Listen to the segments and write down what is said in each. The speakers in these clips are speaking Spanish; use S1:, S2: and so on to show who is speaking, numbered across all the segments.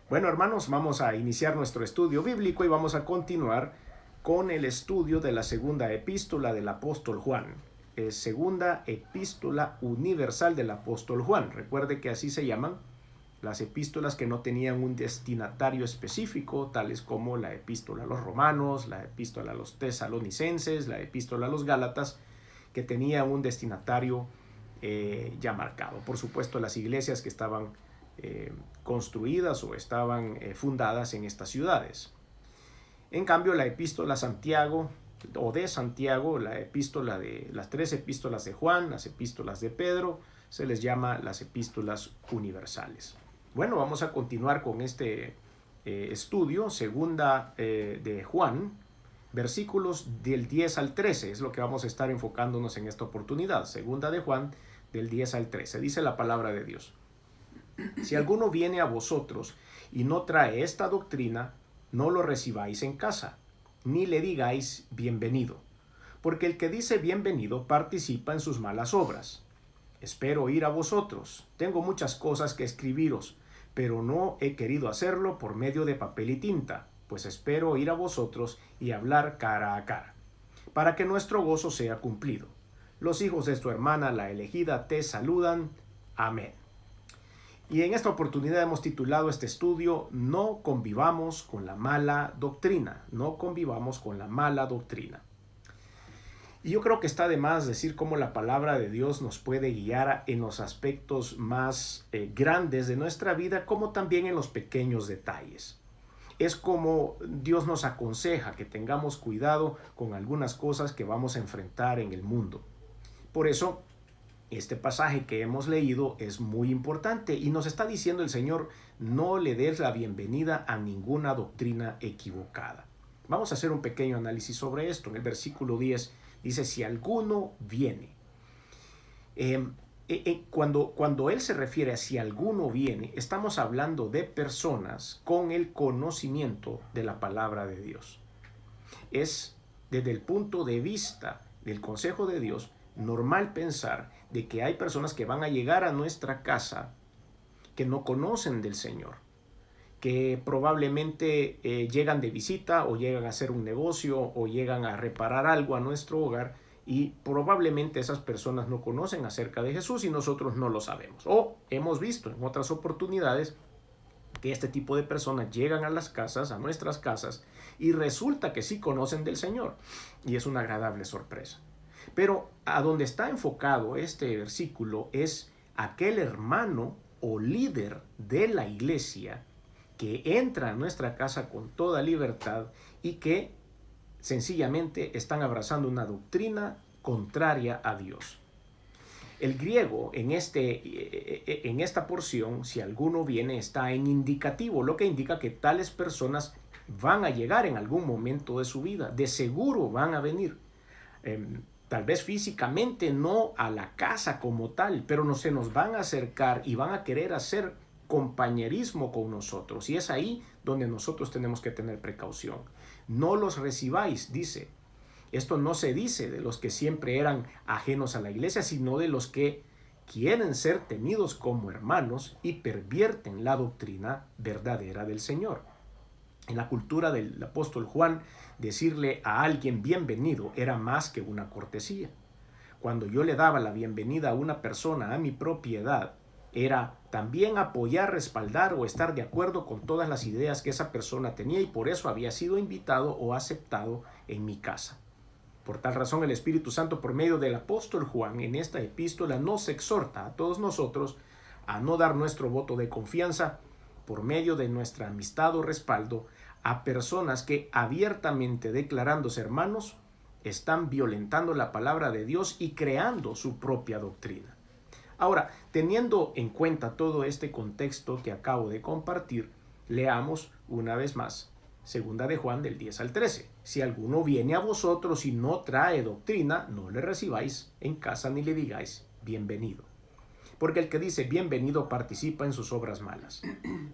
S1: Bueno, hermanos, vamos a iniciar nuestro estudio bíblico y vamos a continuar con el estudio de la segunda epístola del apóstol Juan. Segunda epístola universal del apóstol Juan. Recuerde que así se llaman las epístolas que no tenían un destinatario específico, tales como la epístola a los romanos, la epístola a los tesalonicenses, la epístola a los gálatas, que tenían un destinatario ya marcado. Por supuesto, las iglesias que estaban construidas o estaban fundadas en estas ciudades. En cambio, la epístola a Santiago o de Santiago, la epístola de las tres epístolas de Juan, las epístolas de Pedro, se les llama las epístolas universales. Bueno, vamos a continuar con este estudio, segunda de Juan, versículos del 10 al 13, es lo que vamos a estar enfocándonos en esta oportunidad. Segunda de Juan, del 10 al 13, dice la palabra de Dios. Si alguno viene a vosotros y no trae esta doctrina, no lo recibáis en casa, ni le digáis bienvenido, porque el que dice bienvenido participa en sus malas obras. Espero ir a vosotros, tengo muchas cosas que escribiros, pero no he querido hacerlo por medio de papel y tinta, pues espero ir a vosotros y hablar cara a cara, para que nuestro gozo sea cumplido. Los hijos de tu hermana, la elegida, te saludan. Amén. Y en esta oportunidad hemos titulado este estudio, No convivamos con la mala doctrina. No convivamos con la mala doctrina. Y yo creo que está de más decir cómo la palabra de Dios nos puede guiar en los aspectos más grandes de nuestra vida, como también en los pequeños detalles. Es como Dios nos aconseja que tengamos cuidado con algunas cosas que vamos a enfrentar en el mundo. Por eso, este pasaje que hemos leído es muy importante y nos está diciendo el Señor, no le des la bienvenida a ninguna doctrina equivocada. Vamos a hacer un pequeño análisis sobre esto. En el versículo 10 dice, si alguno viene. Cuando Él se refiere a si alguno viene, estamos hablando de personas con el conocimiento de la palabra de Dios. Es desde el punto de vista del consejo de Dios, normal pensar de que hay personas que van a llegar a nuestra casa que no conocen del Señor, que probablemente llegan de visita o llegan a hacer un negocio o llegan a reparar algo a nuestro hogar y probablemente esas personas no conocen acerca de Jesús y nosotros no lo sabemos. O hemos visto en otras oportunidades que este tipo de personas llegan a las casas, a nuestras casas, y resulta que sí conocen del Señor y es una agradable sorpresa. Pero a donde está enfocado este versículo es aquel hermano o líder de la iglesia que entra a nuestra casa con toda libertad y que sencillamente están abrazando una doctrina contraria a Dios. El griego en esta porción, si alguno viene, está en indicativo, lo que indica que tales personas van a llegar en algún momento de su vida, de seguro van a venir. Tal vez físicamente no a la casa como tal, pero no se nos van a acercar y van a querer hacer compañerismo con nosotros. Y es ahí donde nosotros tenemos que tener precaución. No los recibáis, dice. Esto no se dice de los que siempre eran ajenos a la iglesia, sino de los que quieren ser tenidos como hermanos y pervierten la doctrina verdadera del Señor. En la cultura del apóstol Juan, decirle a alguien bienvenido era más que una cortesía. Cuando yo le daba la bienvenida a una persona a mi propiedad, era también apoyar, respaldar o estar de acuerdo con todas las ideas que esa persona tenía y por eso había sido invitado o aceptado en mi casa. Por tal razón, el Espíritu Santo, por medio del apóstol Juan, en esta epístola nos exhorta a todos nosotros a no dar nuestro voto de confianza por medio de nuestra amistad o respaldo a personas que abiertamente declarándose hermanos están violentando la palabra de Dios y creando su propia doctrina. Ahora, teniendo en cuenta todo este contexto que acabo de compartir, leamos una vez más segunda de Juan del 10 al 13. Si alguno viene a vosotros y no trae doctrina, no le recibáis en casa ni le digáis bienvenido. Porque el que dice bienvenido participa en sus obras malas.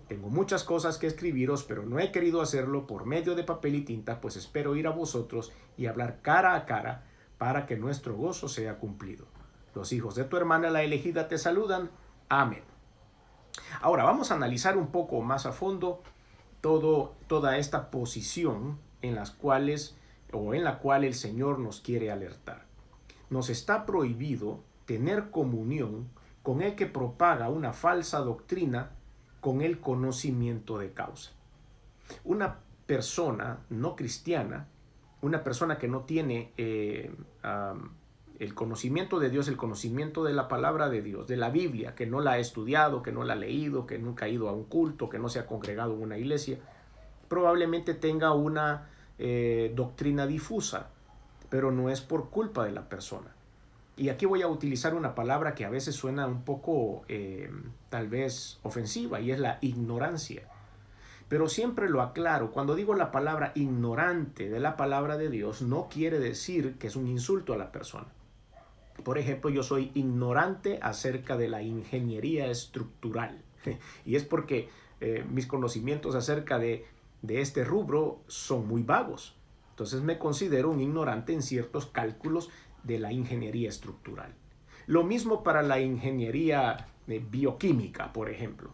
S1: Tengo muchas cosas que escribiros, pero no he querido hacerlo por medio de papel y tinta, pues espero ir a vosotros y hablar cara a cara para que nuestro gozo sea cumplido. Los hijos de tu hermana, la elegida, te saludan. Amén. Ahora vamos a analizar un poco más a fondo toda esta posición en las cuales o en la cual el Señor nos quiere alertar. Nos está prohibido tener comunión con el que propaga una falsa doctrina con el conocimiento de causa. Una persona no cristiana, una persona que no tiene el conocimiento de Dios, el conocimiento de la palabra de Dios, de la Biblia, que no la ha estudiado, que no la ha leído, que nunca ha ido a un culto, que no se ha congregado en una iglesia, probablemente tenga una doctrina difusa, pero no es por culpa de la persona. Y aquí voy a utilizar una palabra que a veces suena un poco tal vez ofensiva, y es la ignorancia. Pero siempre lo aclaro, cuando digo la palabra ignorante de la palabra de Dios, no quiere decir que es un insulto a la persona. Por ejemplo, yo soy ignorante acerca de la ingeniería estructural. Y es porque mis conocimientos acerca de este rubro son muy vagos. Entonces me considero un ignorante en ciertos cálculos de la ingeniería estructural. Lo mismo para la ingeniería bioquímica, por ejemplo.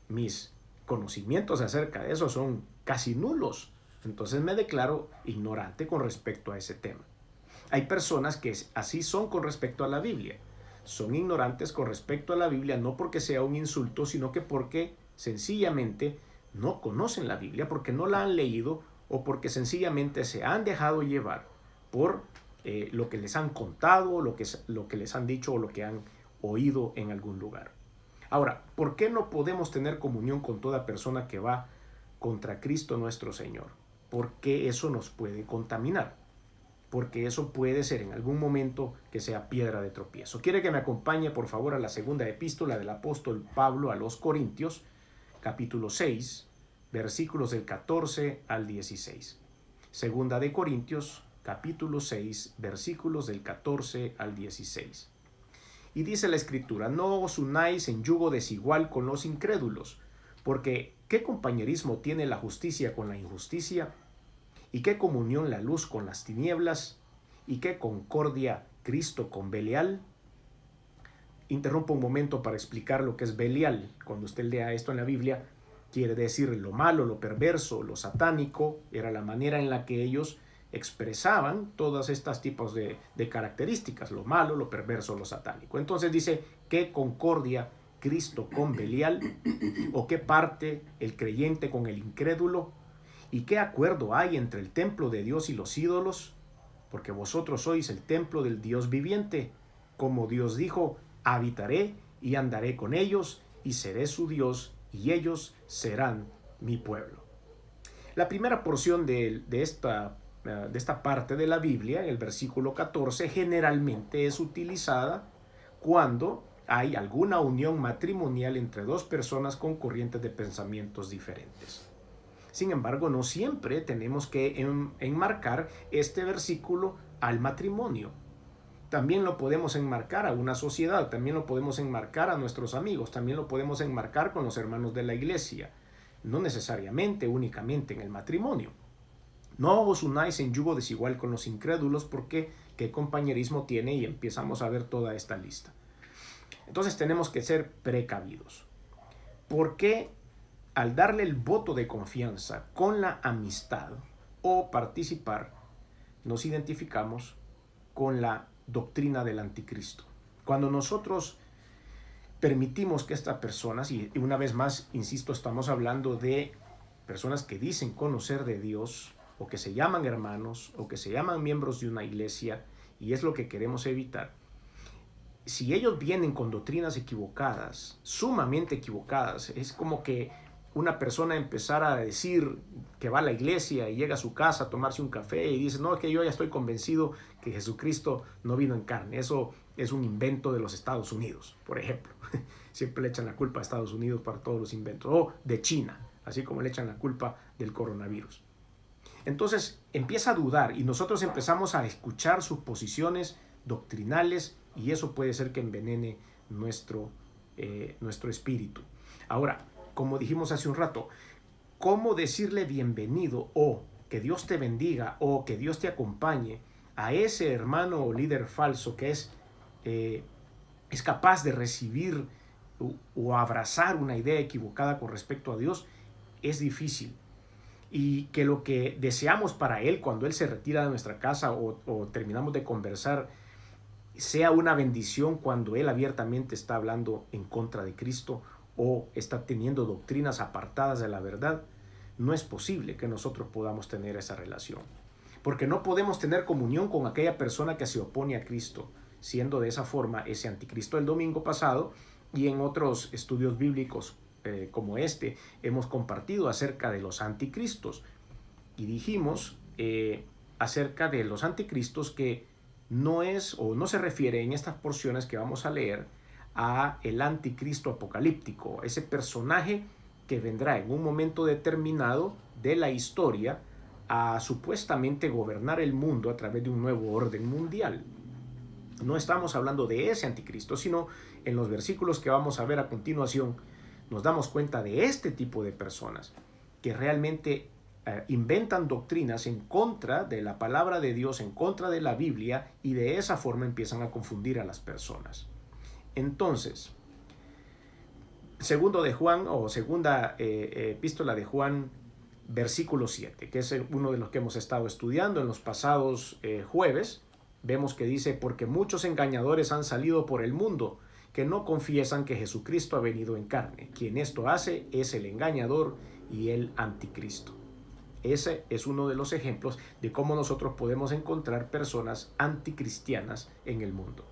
S1: Mis conocimientos acerca de eso son casi nulos. Entonces me declaro ignorante con respecto a ese tema. Hay personas que así son con respecto a la Biblia. Son ignorantes con respecto a la Biblia no porque sea un insulto, sino que porque sencillamente no conocen la Biblia, porque no la han leído o porque sencillamente se han dejado llevar por lo que les han contado, lo que les han dicho o lo que han oído en algún lugar. Ahora, ¿por qué no podemos tener comunión con toda persona que va contra Cristo nuestro Señor? Porque eso nos puede contaminar. Porque eso puede ser en algún momento que sea piedra de tropiezo. ¿Quiere que me acompañe, por favor, a la segunda epístola del apóstol Pablo a los Corintios, capítulo 6, versículos del 14 al 16? Segunda de Corintios, capítulo 6, versículos del 14 al 16. Y dice la Escritura: no os unáis en yugo desigual con los incrédulos, porque ¿qué compañerismo tiene la justicia con la injusticia? ¿Y qué comunión la luz con las tinieblas? ¿Y qué concordia Cristo con Belial? Interrumpo un momento para explicar lo que es Belial. Cuando usted lea esto en la Biblia, quiere decir lo malo, lo perverso, lo satánico. Era la manera en la que ellos expresaban todas estas tipos de características, lo malo, lo perverso, lo satánico. Entonces dice, ¿qué concordia Cristo con Belial? ¿O qué parte el creyente con el incrédulo? ¿Y qué acuerdo hay entre el templo de Dios y los ídolos? Porque vosotros sois el templo del Dios viviente. Como Dios dijo, habitaré y andaré con ellos, y seré su Dios, y ellos serán mi pueblo. La primera porción de esta parte de la Biblia, el versículo 14, generalmente es utilizada cuando hay alguna unión matrimonial entre dos personas con corrientes de pensamientos diferentes. Sin embargo, no siempre tenemos que enmarcar este versículo al matrimonio. También lo podemos enmarcar a una sociedad, también lo podemos enmarcar a nuestros amigos, también lo podemos enmarcar con los hermanos de la iglesia. No necesariamente únicamente en el matrimonio. No os unáis en yugo desigual con los incrédulos, porque qué compañerismo tiene, y empezamos a ver toda esta lista. Entonces tenemos que ser precavidos. ¿Por qué? Al darle el voto de confianza con la amistad o participar, nos identificamos con la doctrina del anticristo. Cuando nosotros permitimos que estas personas, y una vez más, insisto, estamos hablando de personas que dicen conocer de Dios, o que se llaman hermanos, o que se llaman miembros de una iglesia, y es lo que queremos evitar. Si ellos vienen con doctrinas equivocadas, sumamente equivocadas, es como que una persona empezara a decir que va a la iglesia y llega a su casa a tomarse un café y dice, no, es que yo ya estoy convencido que Jesucristo no vino en carne. Eso es un invento de los Estados Unidos, por ejemplo. Siempre le echan la culpa a Estados Unidos para todos los inventos. O de China, así como le echan la culpa del coronavirus. Entonces empieza a dudar y nosotros empezamos a escuchar sus posiciones doctrinales, y eso puede ser que envenene nuestro espíritu. Ahora, como dijimos hace un rato, ¿cómo decirle bienvenido o que Dios te bendiga o que Dios te acompañe a ese hermano o líder falso que es capaz de recibir o abrazar una idea equivocada con respecto a Dios es difícil. Y que lo que deseamos para Él cuando Él se retira de nuestra casa o terminamos de conversar sea una bendición cuando Él abiertamente está hablando en contra de Cristo o está teniendo doctrinas apartadas de la verdad, no es posible que nosotros podamos tener esa relación. Porque no podemos tener comunión con aquella persona que se opone a Cristo, siendo de esa forma ese anticristo. El domingo pasado y en otros estudios bíblicos como este, hemos compartido acerca de los anticristos y dijimos acerca de los anticristos que no es o no se refiere en estas porciones que vamos a leer a el anticristo apocalíptico, ese personaje que vendrá en un momento determinado de la historia a supuestamente gobernar el mundo a través de un nuevo orden mundial. No estamos hablando de ese anticristo, sino en los versículos que vamos a ver a continuación nos damos cuenta de este tipo de personas que realmente inventan doctrinas en contra de la palabra de Dios, en contra de la Biblia, y de esa forma empiezan a confundir a las personas. Entonces, segundo de Juan o segunda epístola de Juan, versículo 7, que es uno de los que hemos estado estudiando en los pasados jueves, vemos que dice, porque muchos engañadores han salido por el mundo, que no confiesan que Jesucristo ha venido en carne. Quien esto hace es el engañador y el anticristo. Ese es uno de los ejemplos de cómo nosotros podemos encontrar personas anticristianas en el mundo.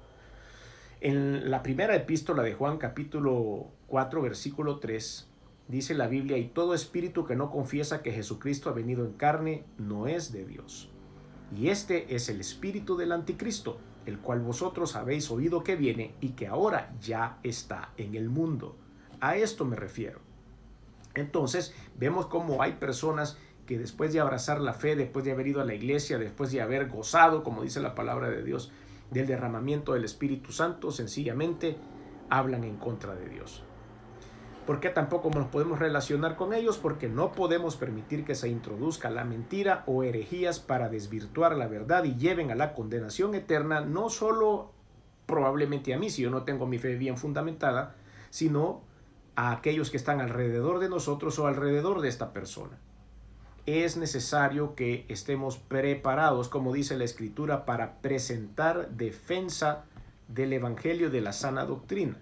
S1: En la primera epístola de Juan, capítulo 4, versículo 3, dice la Biblia, y todo espíritu que no confiesa que Jesucristo ha venido en carne no es de Dios. Y este es el espíritu del anticristo, el cual vosotros habéis oído que viene y que ahora ya está en el mundo. A esto me refiero. Entonces, vemos cómo hay personas que después de abrazar la fe, después de haber ido a la iglesia, después de haber gozado, como dice la palabra de Dios, del derramamiento del Espíritu Santo, sencillamente hablan en contra de Dios. ¿Por qué tampoco nos podemos relacionar con ellos? Porque no podemos permitir que se introduzca la mentira o herejías para desvirtuar la verdad y lleven a la condenación eterna, no solo probablemente a mí, si yo no tengo mi fe bien fundamentada, sino a aquellos que están alrededor de nosotros o alrededor de esta persona. Es necesario que estemos preparados, como dice la Escritura, para presentar defensa del Evangelio de la sana doctrina.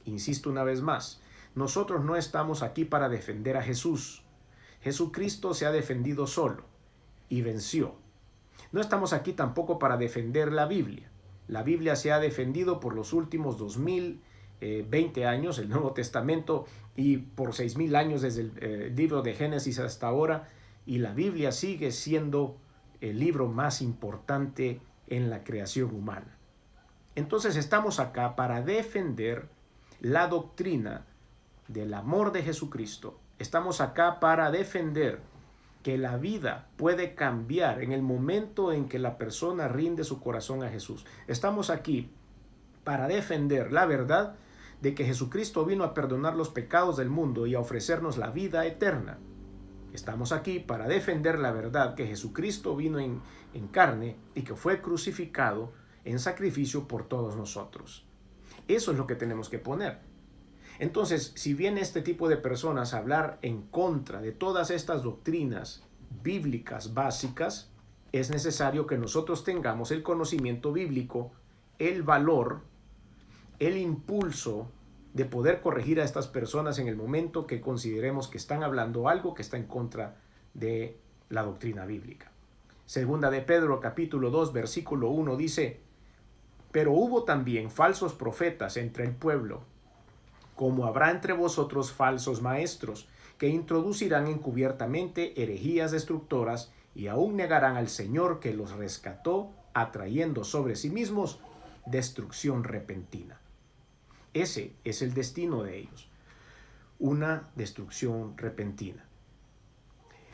S1: Insisto una vez más, nosotros no estamos aquí para defender a Jesús. Jesucristo se ha defendido solo y venció. No estamos aquí tampoco para defender la Biblia. La Biblia se ha defendido por los últimos 2020 años, el Nuevo Testamento, y por 6000 años desde el libro de Génesis hasta ahora, y la Biblia sigue siendo el libro más importante en la creación humana. Entonces estamos acá para defender la doctrina del amor de Jesucristo. Estamos acá para defender que la vida puede cambiar en el momento en que la persona rinde su corazón a Jesús. Estamos aquí para defender la verdad de que Jesucristo vino a perdonar los pecados del mundo y a ofrecernos la vida eterna. Estamos aquí para defender la verdad que Jesucristo vino en carne y que fue crucificado en sacrificio por todos nosotros. Eso es lo que tenemos que poner. Entonces, si viene este tipo de personas a hablar en contra de todas estas doctrinas bíblicas básicas, es necesario que nosotros tengamos el conocimiento bíblico, el valor, el impulso de poder corregir a estas personas en el momento que consideremos que están hablando algo que está en contra de la doctrina bíblica. Segunda de Pedro, capítulo 2, versículo 1 dice, pero hubo también falsos profetas entre el pueblo, como habrá entre vosotros falsos maestros, que introducirán encubiertamente herejías destructoras y aún negarán al Señor que los rescató, atrayendo sobre sí mismos destrucción repentina. Ese es el destino de ellos, una destrucción repentina.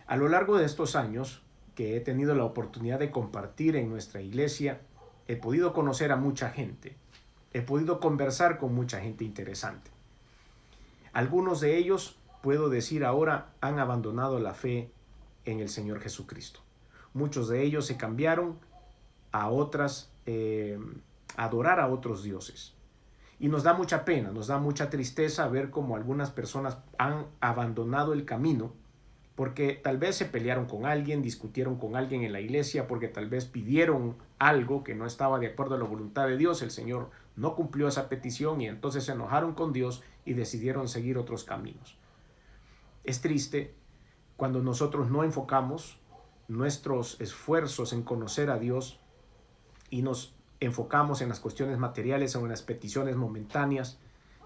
S1: A lo largo de estos años que he tenido la oportunidad de compartir en nuestra iglesia, he podido conocer a mucha gente, he podido conversar con mucha gente interesante. Algunos de ellos, puedo decir ahora, han abandonado la fe en el Señor Jesucristo. Muchos de ellos se cambiaron a adorar a otros dioses. Y nos da mucha pena, nos da mucha tristeza ver cómo algunas personas han abandonado el camino porque tal vez se pelearon con alguien, discutieron con alguien en la iglesia, porque tal vez pidieron algo que no estaba de acuerdo a la voluntad de Dios, el Señor no cumplió esa petición y entonces se enojaron con Dios y decidieron seguir otros caminos. Es triste cuando nosotros no enfocamos nuestros esfuerzos en conocer a Dios y nos enfocamos en las cuestiones materiales o en las peticiones momentáneas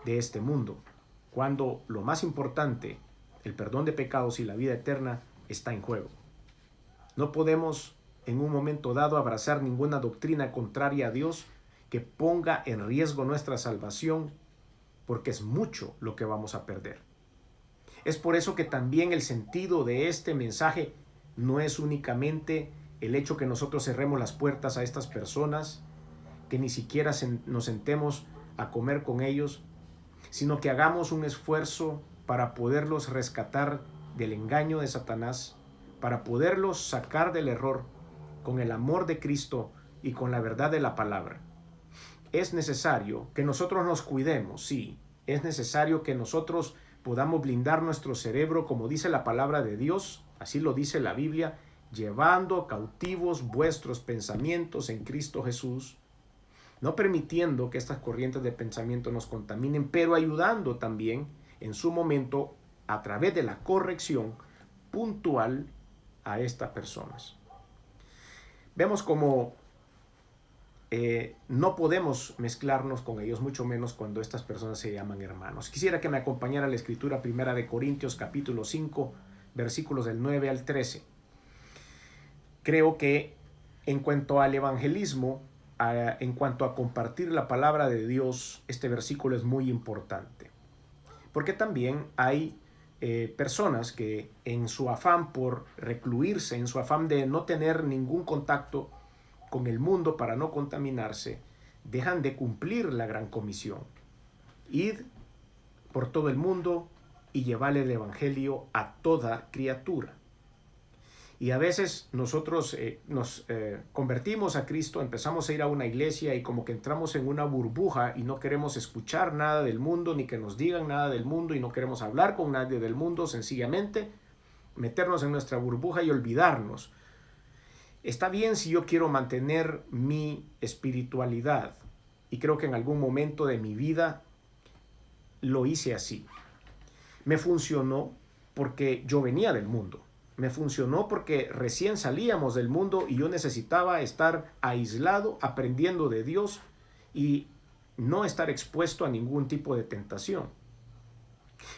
S1: de este mundo, cuando lo más importante, el perdón de pecados y la vida eterna, está en juego. No podemos en un momento dado abrazar ninguna doctrina contraria a Dios que ponga en riesgo nuestra salvación, porque es mucho lo que vamos a perder. Es por eso que también el sentido de este mensaje no es únicamente el hecho que nosotros cerremos las puertas a estas personas, que ni siquiera nos sentemos a comer con ellos, sino que hagamos un esfuerzo para poderlos rescatar del engaño de Satanás, para poderlos sacar del error con el amor de Cristo y con la verdad de la palabra. Es necesario que nosotros nos cuidemos, sí, es necesario que nosotros podamos blindar nuestro cerebro, como dice la palabra de Dios, así lo dice la Biblia, llevando cautivos vuestros pensamientos en Cristo Jesús, no permitiendo que estas corrientes de pensamiento nos contaminen, pero ayudando también en su momento a través de la corrección puntual a estas personas. Vemos como no podemos mezclarnos con ellos, mucho menos cuando estas personas se llaman hermanos. Quisiera que me acompañara la escritura primera de Corintios capítulo 5, versículos del 9 al 13. Creo que en cuanto al evangelismo, en cuanto a compartir la palabra de Dios, este versículo es muy importante. Porque también hay personas que en su afán por recluirse, en su afán de no tener ningún contacto con el mundo para no contaminarse, dejan de cumplir la gran comisión. Id por todo el mundo y llevad el evangelio a toda criatura. Y a veces nosotros nos convertimos a Cristo, empezamos a ir a una iglesia y como que entramos en una burbuja y no queremos escuchar nada del mundo, ni que nos digan nada del mundo y no queremos hablar con nadie del mundo, sencillamente meternos en nuestra burbuja y olvidarnos. Está bien si yo quiero mantener mi espiritualidad y creo que en algún momento de mi vida lo hice así. Me funcionó porque yo venía del mundo. Me funcionó porque recién salíamos del mundo y yo necesitaba estar aislado, aprendiendo de Dios y no estar expuesto a ningún tipo de tentación.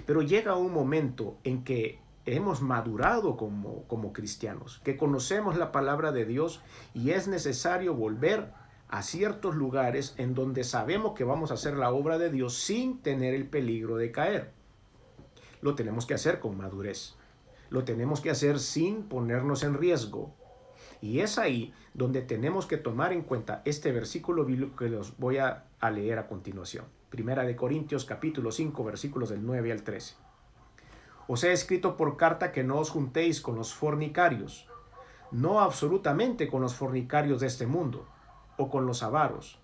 S1: Pero llega un momento en que hemos madurado como cristianos, que conocemos la palabra de Dios y es necesario volver a ciertos lugares en donde sabemos que vamos a hacer la obra de Dios sin tener el peligro de caer. Lo tenemos que hacer con madurez. Lo tenemos que hacer sin ponernos en riesgo. Y es ahí donde tenemos que tomar en cuenta este versículo bíblico que los voy a leer a continuación. Primera de Corintios capítulo 5 versículos del 9 al 13. Os he escrito por carta que no os juntéis con los fornicarios, no absolutamente con los fornicarios de este mundo, o con los avaros,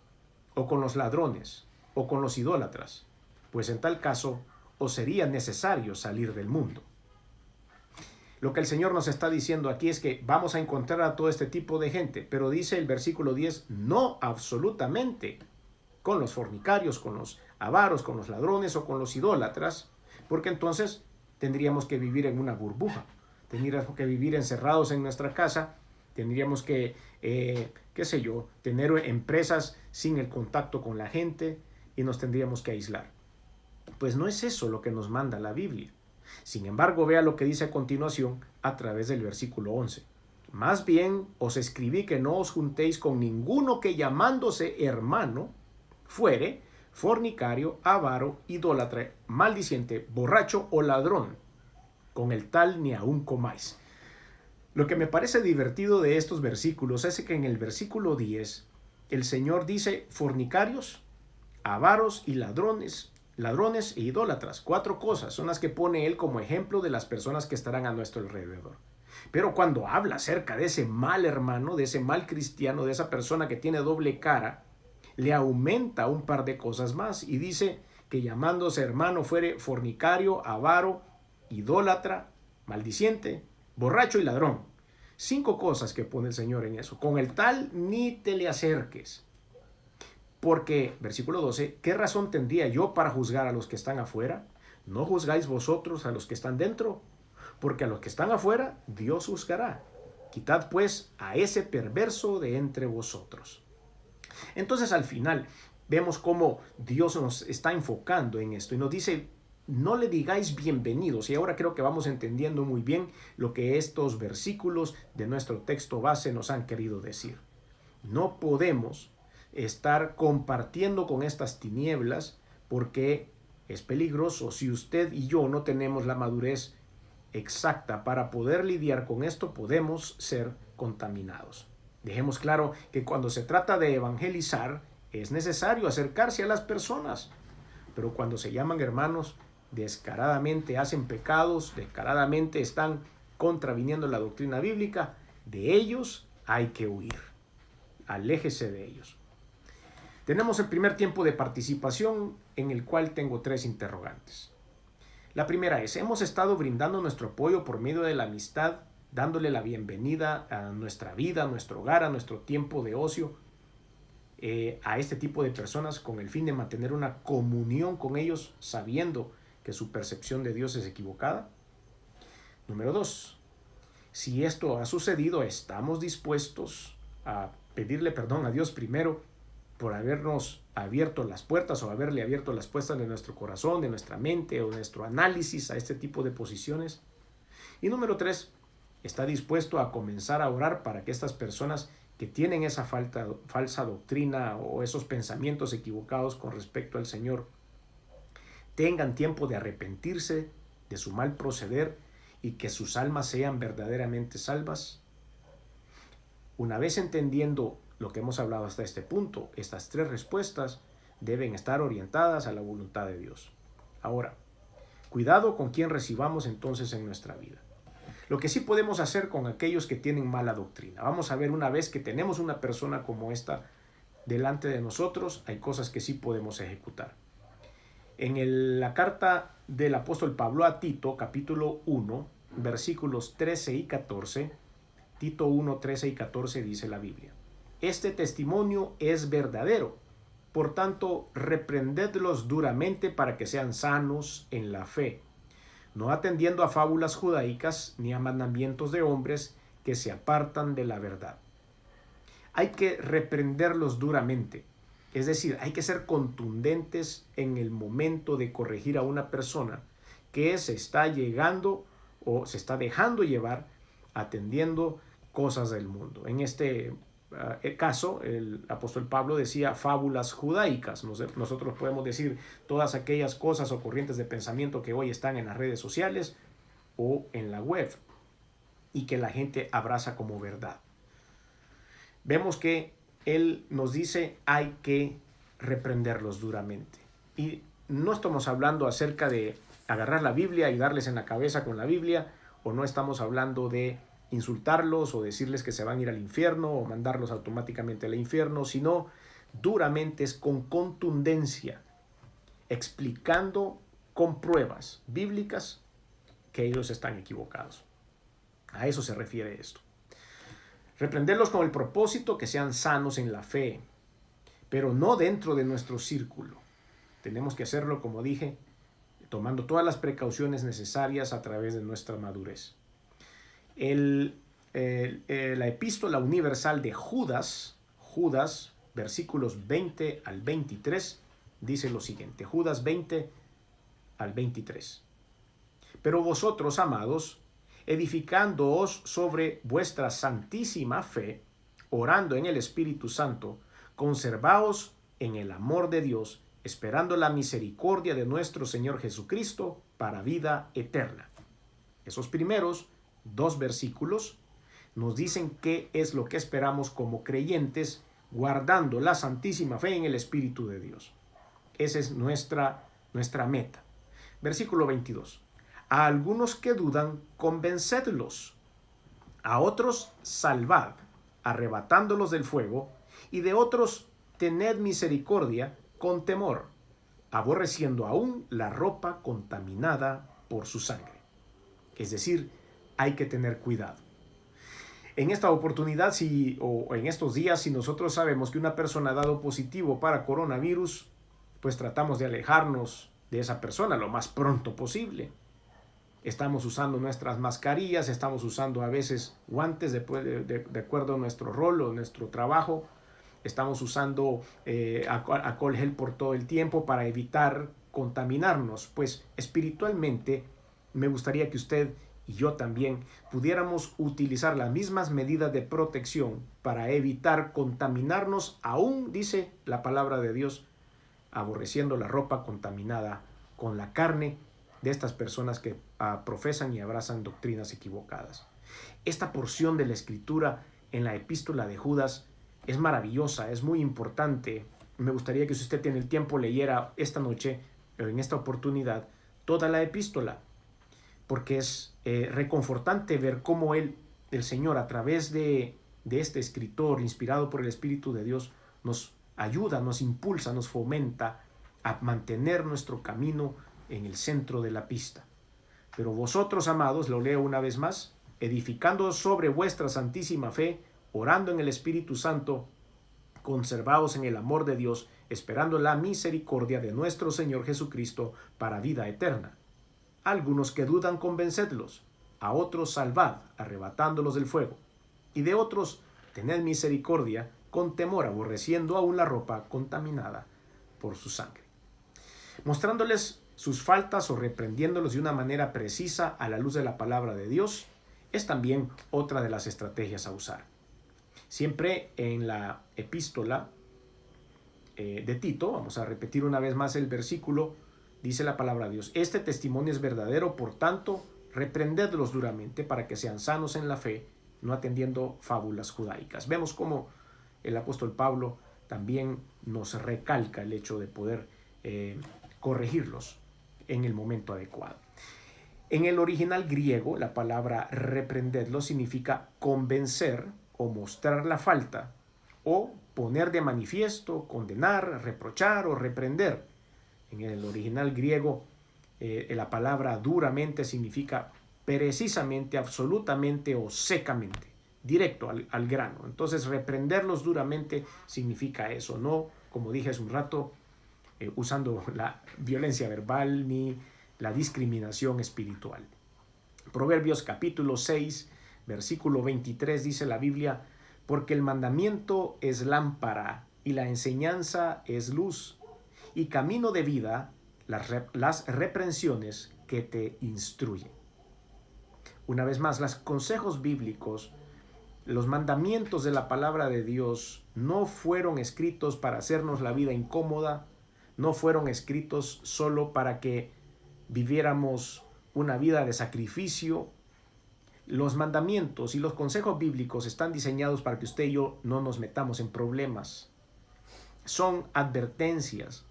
S1: o con los ladrones, o con los idólatras, pues en tal caso os sería necesario salir del mundo. Lo que el Señor nos está diciendo aquí es que vamos a encontrar a todo este tipo de gente, pero dice el versículo 10, no absolutamente con los fornicarios, con los avaros, con los ladrones o con los idólatras, porque entonces tendríamos que vivir en una burbuja, tendríamos que vivir encerrados en nuestra casa, tendríamos que, tener empresas sin el contacto con la gente y nos tendríamos que aislar. Pues no es eso lo que nos manda la Biblia. Sin embargo, vea lo que dice a continuación a través del versículo 11. Más bien os escribí que no os juntéis con ninguno que llamándose hermano fuere fornicario, avaro, idólatra, maldiciente, borracho o ladrón. Con el tal ni aun comáis. Lo que me parece divertido de estos versículos es que en el versículo 10 el Señor dice fornicarios, avaros y ladrones e idólatras. 4 cosas son las que pone él como ejemplo de las personas que estarán a nuestro alrededor. Pero cuando habla acerca de ese mal hermano, de ese mal cristiano, de esa persona que tiene doble cara, le aumenta un par de cosas más y dice que llamándose hermano fuere fornicario, avaro, idólatra, maldiciente, borracho y ladrón. 5 cosas que pone el Señor en eso. Con el tal ni te le acerques. Porque, versículo 12, ¿qué razón tendría yo para juzgar a los que están afuera? ¿No juzgáis vosotros a los que están dentro? Porque a los que están afuera, Dios juzgará. Quitad pues a ese perverso de entre vosotros. Entonces al final vemos cómo Dios nos está enfocando en esto y nos dice, no le digáis bienvenidos. Y ahora creo que vamos entendiendo muy bien lo que estos versículos de nuestro texto base nos han querido decir. No podemos estar compartiendo con estas tinieblas porque es peligroso. Si usted y yo no tenemos la madurez exacta para poder lidiar con esto, podemos ser contaminados. Dejemos claro que cuando se trata de evangelizar es necesario acercarse a las personas, pero cuando se llaman hermanos, descaradamente hacen pecados, descaradamente están contraviniendo la doctrina bíblica, de ellos hay que huir. Aléjese de ellos. Tenemos el primer tiempo de participación en el cual tengo 3 interrogantes. La primera es, hemos estado brindando nuestro apoyo por medio de la amistad, dándole la bienvenida a nuestra vida, a nuestro hogar, a nuestro tiempo de ocio, a este tipo de personas con el fin de mantener una comunión con ellos, sabiendo que su percepción de Dios es equivocada. Número 2, si esto ha sucedido, estamos dispuestos a pedirle perdón a Dios primero por habernos abierto las puertas o haberle abierto las puertas de nuestro corazón, de nuestra mente o de nuestro análisis a este tipo de posiciones. Y número 3, está dispuesto a comenzar a orar para que estas personas que tienen esa falsa doctrina o esos pensamientos equivocados con respecto al Señor tengan tiempo de arrepentirse de su mal proceder y que sus almas sean verdaderamente salvas. Una vez entendiendo lo que hemos hablado hasta este punto, estas 3 respuestas deben estar orientadas a la voluntad de Dios. Ahora, cuidado con quien recibamos entonces en nuestra vida. Lo que sí podemos hacer con aquellos que tienen mala doctrina. Vamos a ver, una vez que tenemos una persona como esta delante de nosotros, hay cosas que sí podemos ejecutar. En la carta del apóstol Pablo a Tito, capítulo 1, versículos 13 y 14, Tito 1, 13 y 14 dice la Biblia: este testimonio es verdadero, por tanto, reprendedlos duramente para que sean sanos en la fe, no atendiendo a fábulas judaicas ni a mandamientos de hombres que se apartan de la verdad. Hay que reprenderlos duramente, es decir, hay que ser contundentes en el momento de corregir a una persona que se está llegando o se está dejando llevar atendiendo cosas del mundo. En este caso, el apóstol Pablo decía fábulas judaicas. Nosotros podemos decir todas aquellas cosas o corrientes de pensamiento que hoy están en las redes sociales o en la web y que la gente abraza como verdad. Vemos que él nos dice hay que reprenderlos duramente. Y no estamos hablando acerca de agarrar la Biblia y darles en la cabeza con la Biblia, o no estamos hablando de insultarlos o decirles que se van a ir al infierno o mandarlos automáticamente al infierno, sino duramente, es con contundencia, explicando con pruebas bíblicas que ellos están equivocados. A eso se refiere esto. Reprenderlos con el propósito que sean sanos en la fe, pero no dentro de nuestro círculo. Tenemos que hacerlo, como dije, tomando todas las precauciones necesarias a través de nuestra madurez. La epístola universal de Judas, versículos 20 al 23, dice lo siguiente. Judas 20 al 23. Pero vosotros, amados, edificándoos sobre vuestra santísima fe, orando en el Espíritu Santo, conservaos en el amor de Dios, esperando la misericordia de nuestro Señor Jesucristo para vida eterna. Esos primeros 2 versículos nos dicen qué es lo que esperamos como creyentes, guardando la santísima fe en el Espíritu de Dios. Esa es nuestra meta. Versículo 22. A algunos que dudan, convencedlos. A otros, salvad, arrebatándolos del fuego. Y de otros, tened misericordia con temor, aborreciendo aún la ropa contaminada por su sangre. Es decir, hay que tener cuidado. En esta oportunidad, o en estos días, si nosotros sabemos que una persona ha dado positivo para coronavirus, pues tratamos de alejarnos de esa persona lo más pronto posible. Estamos usando nuestras mascarillas, estamos usando a veces guantes de acuerdo a nuestro rol o nuestro trabajo. Estamos usando alcohol gel por todo el tiempo para evitar contaminarnos. Pues espiritualmente me gustaría que usted y yo también pudiéramos utilizar las mismas medidas de protección para evitar contaminarnos, aún dice la palabra de Dios, aborreciendo la ropa contaminada con la carne de estas personas que profesan y abrazan doctrinas equivocadas. Esta porción de la Escritura en la epístola de Judas es maravillosa, es muy importante. Me gustaría que si usted tiene el tiempo leyera esta noche, en esta oportunidad, toda la epístola, porque es reconfortante ver cómo el Señor, a través de este escritor inspirado por el Espíritu de Dios, nos ayuda, nos impulsa, nos fomenta a mantener nuestro camino en el centro de la pista. Pero vosotros, amados, lo leo una vez más, edificando sobre vuestra santísima fe, orando en el Espíritu Santo, conservaos en el amor de Dios, esperando la misericordia de nuestro Señor Jesucristo para vida eterna. A algunos que dudan, convencedlos; a otros salvad, arrebatándolos del fuego; y de otros tened misericordia, con temor, aborreciendo aún la ropa contaminada por su sangre. Mostrándoles sus faltas o reprendiéndolos de una manera precisa a la luz de la palabra de Dios es también otra de las estrategias a usar. Siempre en la epístola de Tito, vamos a repetir una vez más el versículo, dice la palabra de Dios: este testimonio es verdadero, por tanto, reprendedlos duramente para que sean sanos en la fe, no atendiendo fábulas judaicas. Vemos cómo el apóstol Pablo también nos recalca el hecho de poder corregirlos en el momento adecuado. En el original griego, la palabra reprendedlos significa convencer o mostrar la falta, o poner de manifiesto, condenar, reprochar o reprender. En el original griego, la palabra duramente significa precisamente, absolutamente o secamente, directo al grano. Entonces, reprenderlos duramente significa eso, no, como dije hace un rato, usando la violencia verbal ni la discriminación espiritual. Proverbios capítulo 6, versículo 23 dice la Biblia: porque el mandamiento es lámpara y la enseñanza es luz, y camino de vida las reprensiones que te instruyen. Una vez más, los consejos bíblicos, los mandamientos de la palabra de Dios no fueron escritos para hacernos la vida incómoda, no fueron escritos solo para que viviéramos una vida de sacrificio. Los mandamientos y los consejos bíblicos están diseñados para que usted y yo no nos metamos en problemas. Son advertencias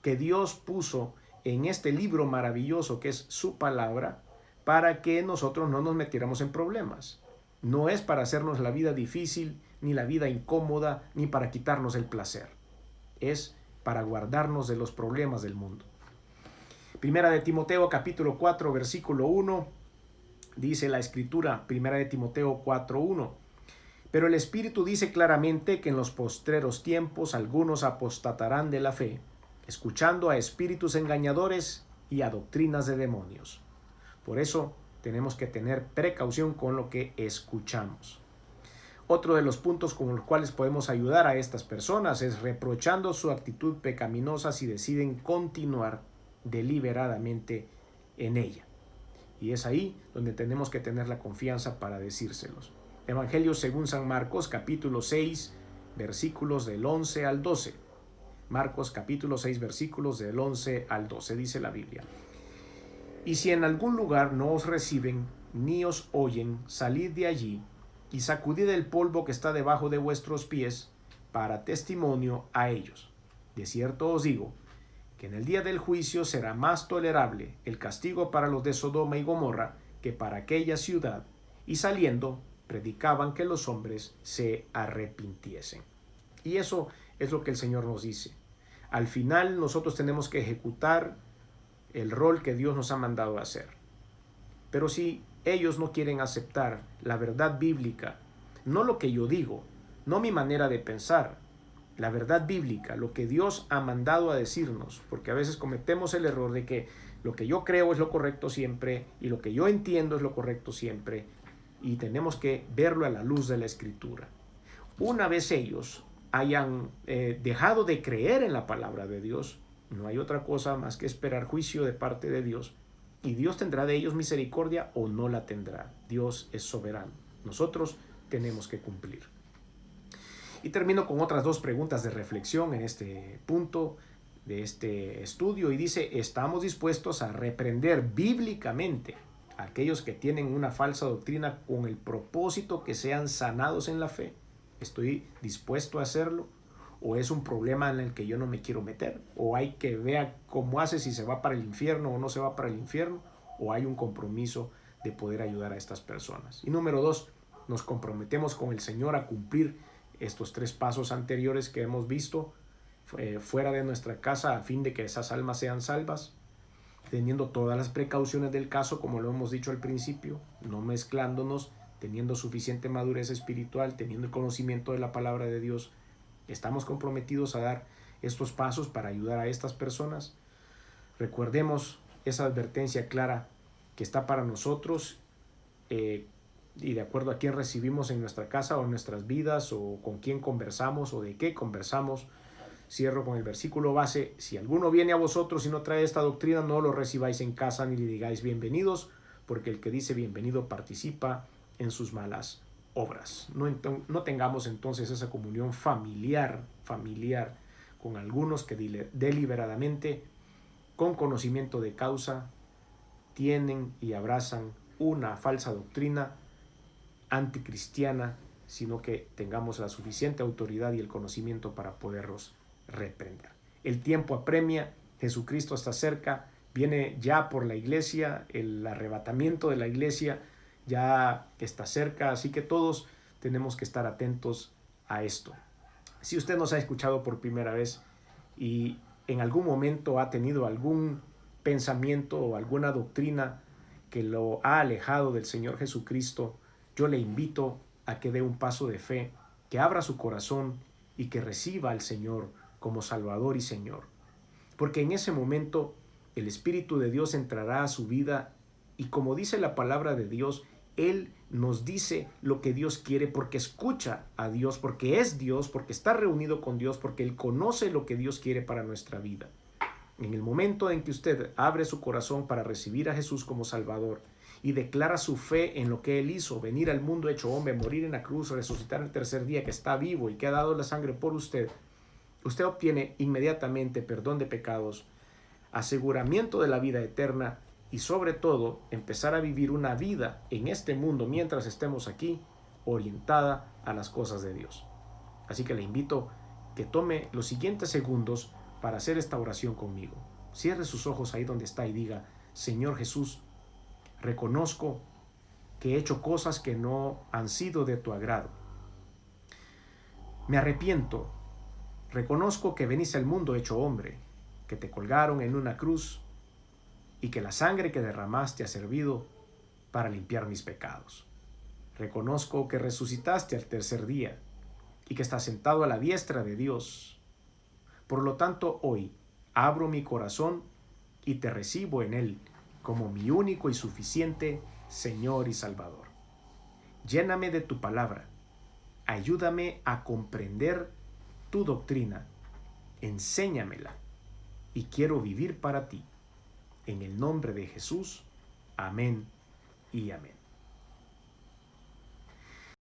S1: que Dios puso en este libro maravilloso que es su palabra para que nosotros no nos metiéramos en problemas. No es para hacernos la vida difícil, ni la vida incómoda, ni para quitarnos el placer. Es para guardarnos de los problemas del mundo. Primera de Timoteo capítulo 4 versículo 1 dice la escritura, Primera de Timoteo 4:1: pero el Espíritu dice claramente que en los postreros tiempos algunos apostatarán de la fe, escuchando a espíritus engañadores y a doctrinas de demonios. Por eso tenemos que tener precaución con lo que escuchamos. Otro de los puntos con los cuales podemos ayudar a estas personas es reprochando su actitud pecaminosa si deciden continuar deliberadamente en ella. Y es ahí donde tenemos que tener la confianza para decírselos. Evangelio según San Marcos, capítulo 6, versículos del 11 al 12. Marcos, capítulo 6, versículos del 11 al 12, dice la Biblia: y si en algún lugar no os reciben, ni os oyen, salid de allí, y sacudid el polvo que está debajo de vuestros pies, para testimonio a ellos. De cierto os digo, que en el día del juicio será más tolerable el castigo para los de Sodoma y Gomorra que para aquella ciudad. Y saliendo, predicaban que los hombres se arrepintiesen. Y eso Es lo que el Señor nos dice. Al final nosotros tenemos que ejecutar el rol que Dios nos ha mandado a hacer. Pero si ellos no quieren aceptar la verdad bíblica, no lo que yo digo, no mi manera de pensar, la verdad bíblica, lo que Dios ha mandado a decirnos, porque a veces cometemos el error de que lo que yo creo es lo correcto siempre y lo que yo entiendo es lo correcto siempre, y tenemos que verlo a la luz de la Escritura. Una vez ellos hayan dejado de creer en la palabra de Dios, no hay otra cosa más que esperar juicio de parte de Dios, y Dios tendrá de ellos misericordia o no la tendrá. Dios es soberano. Nosotros tenemos que cumplir. Y termino con otras dos preguntas de reflexión en este punto de este estudio, y dice: ¿estamos dispuestos a reprender bíblicamente a aquellos que tienen una falsa doctrina con el propósito que sean sanados en la fe? ¿Estoy dispuesto a hacerlo? ¿O es un problema en el que yo no me quiero meter? ¿O hay que ver cómo hace, si se va para el infierno o no se va para el infierno? ¿O hay un compromiso de poder ayudar a estas personas? Y número 2, nos comprometemos con el Señor a cumplir estos 3 pasos anteriores que hemos visto fuera de nuestra casa, a fin de que esas almas sean salvas, teniendo todas las precauciones del caso, como lo hemos dicho al principio, no mezclándonos, teniendo suficiente madurez espiritual, teniendo el conocimiento de la palabra de Dios. ¿Estamos comprometidos a dar estos pasos para ayudar a estas personas? Recordemos esa advertencia clara que está para nosotros, y de acuerdo a quién recibimos en nuestra casa o en nuestras vidas, o con quién conversamos o de qué conversamos. Cierro con el versículo base: si alguno viene a vosotros y no trae esta doctrina, no lo recibáis en casa ni le digáis bienvenidos, porque el que dice bienvenido participa en sus malas obras. No tengamos entonces esa comunión familiar con algunos que deliberadamente, con conocimiento de causa, tienen y abrazan una falsa doctrina anticristiana, sino que tengamos la suficiente autoridad y el conocimiento para poderlos reprender. El tiempo apremia, Jesucristo está cerca, viene ya por la iglesia, el arrebatamiento de la iglesia ya está cerca, así que todos tenemos que estar atentos a esto. Si usted nos ha escuchado por primera vez y en algún momento ha tenido algún pensamiento o alguna doctrina que lo ha alejado del Señor Jesucristo, yo le invito a que dé un paso de fe, que abra su corazón y que reciba al Señor como Salvador y Señor. Porque en ese momento el Espíritu de Dios entrará a su vida, y como dice la palabra de Dios, Él nos dice lo que Dios quiere, porque escucha a Dios, porque es Dios, porque está reunido con Dios, porque Él conoce lo que Dios quiere para nuestra vida. En el momento en que usted abre su corazón para recibir a Jesús como Salvador y declara su fe en lo que Él hizo, venir al mundo hecho hombre, morir en la cruz, resucitar el tercer día, que está vivo y que ha dado la sangre por usted, usted obtiene inmediatamente perdón de pecados, aseguramiento de la vida eterna y sobre todo empezar a vivir una vida en este mundo mientras estemos aquí orientada a las cosas de Dios. Así que le invito que tome los siguientes segundos para hacer esta oración conmigo. Cierre sus ojos ahí donde está y diga: Señor Jesús, reconozco que he hecho cosas que no han sido de tu agrado. Me arrepiento. Reconozco que veniste al mundo hecho hombre, que te colgaron en una cruz y que la sangre que derramaste ha servido para limpiar mis pecados. Reconozco que resucitaste al tercer día y que estás sentado a la diestra de Dios. Por lo tanto, hoy abro mi corazón y te recibo en él como mi único y suficiente Señor y Salvador. Lléname de tu palabra. Ayúdame a comprender tu doctrina. Enséñamela. Y quiero vivir para ti. En el nombre de Jesús. Amén y amén.